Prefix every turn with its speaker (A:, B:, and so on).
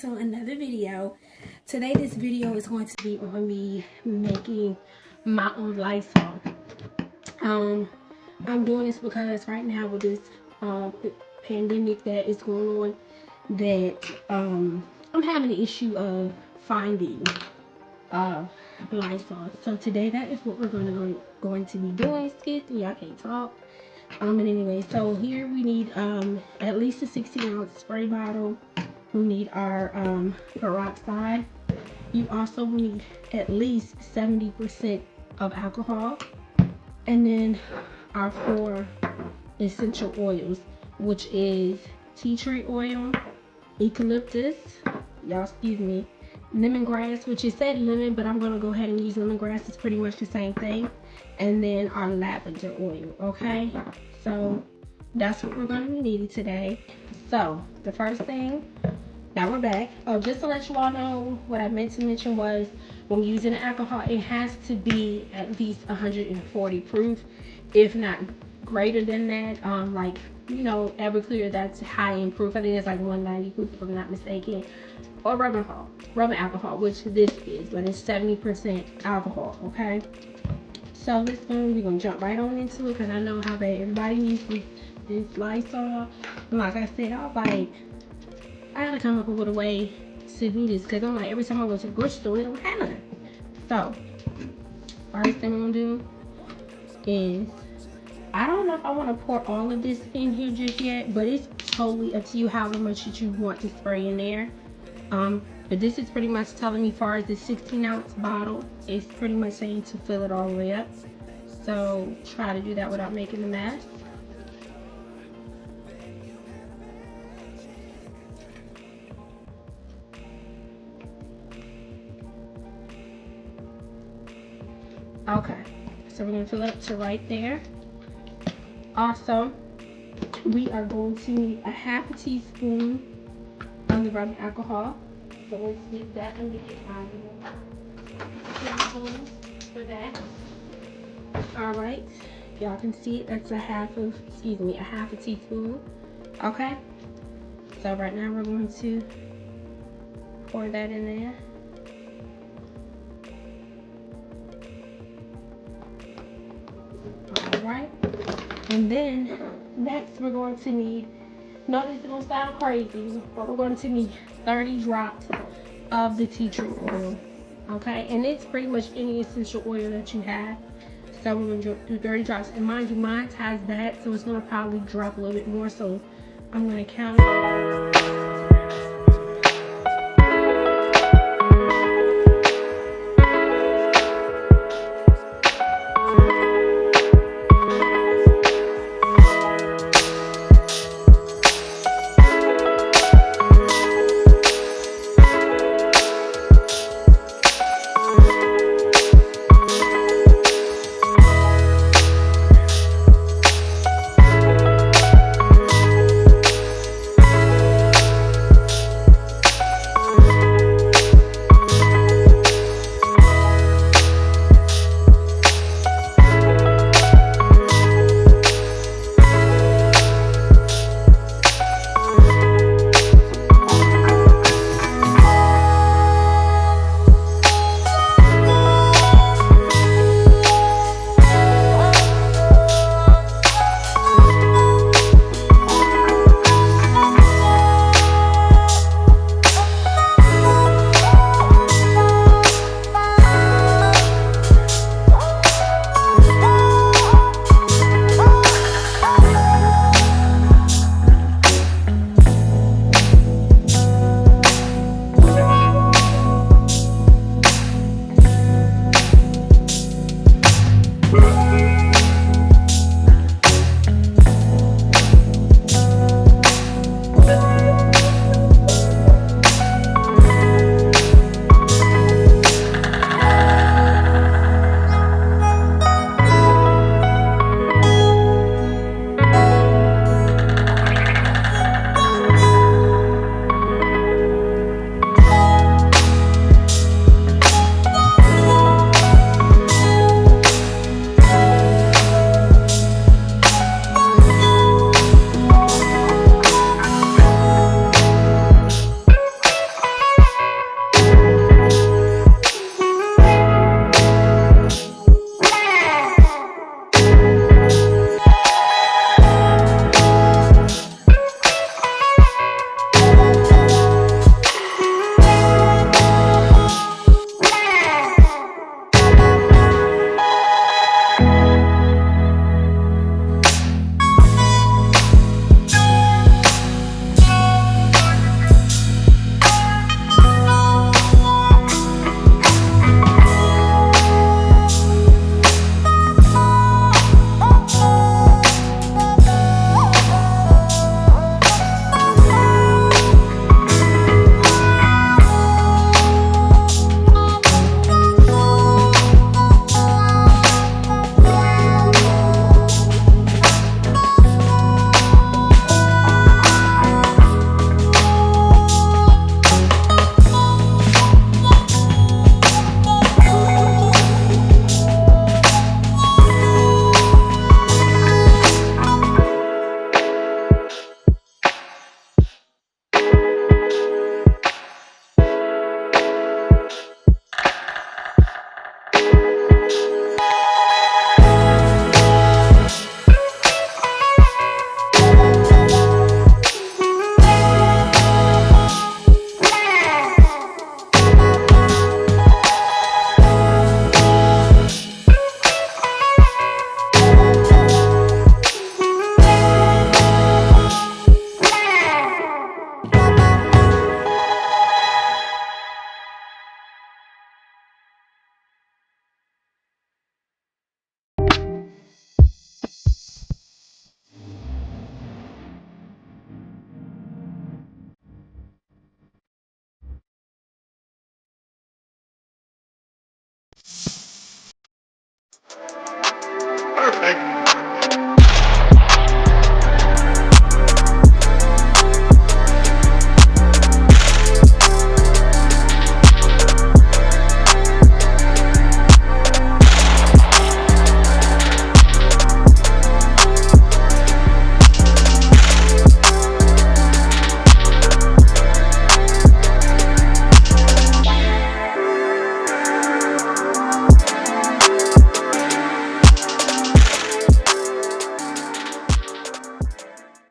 A: to another video. Today this video is going to be on me making my own Lysol. I'm doing this because right now with this pandemic that is going on, that I'm having the issue of finding Lysol. So today that is what we're going to be doing. Excuse me, I can't talk. But anyway, so here we need at least a 16-ounce spray bottle. We need our peroxide. You also need at least 70% of alcohol, and then our 4 essential oils, which is tea tree oil, eucalyptus, y'all excuse me, lemongrass, which is said lemon, but I'm gonna go ahead and use lemongrass. It's pretty much the same thing. And then our lavender oil. Okay, so that's what we're gonna be needing today. So the first thing, now we're back. Oh, just to let you all know, what I meant to mention was when using alcohol, it has to be at least 140 proof, if not greater than that. Like, you know, Everclear, that's high in proof. I think it's like 190 proof if I'm not mistaken. Or rubbing alcohol, which this is, but it's 70% alcohol. Okay, so this one we're gonna jump right on into it because I know how bad everybody needs this Lysol. And like I said, I gotta come up with a way to do this because I'm like, every time I go to the grocery store, they don't have none. So first thing I'm gonna do is, I don't know if I want to pour all of this in here just yet, but it's totally up to you how much you want to spray in there. But this is pretty much telling me, as far as the 16-ounce bottle, it's pretty much saying to fill it all the way up. So try to do that without making a mess. Okay, so we're gonna fill it up to right there. Also, we are going to need a half a teaspoon of the rubbing alcohol. So let's get that and get teaspoon for that. All right, y'all can see it. That's a half a teaspoon. Okay, so right now we're going to pour that in there. All right, and then next we're going to need, no, this is gonna sound crazy, but we're going to need 30 drops of the tea tree oil. Okay, and it's pretty much any essential oil that you have. So we're gonna do 30 drops, and mind you, mine has that, so it's gonna probably drop a little bit more. So I'm gonna count it.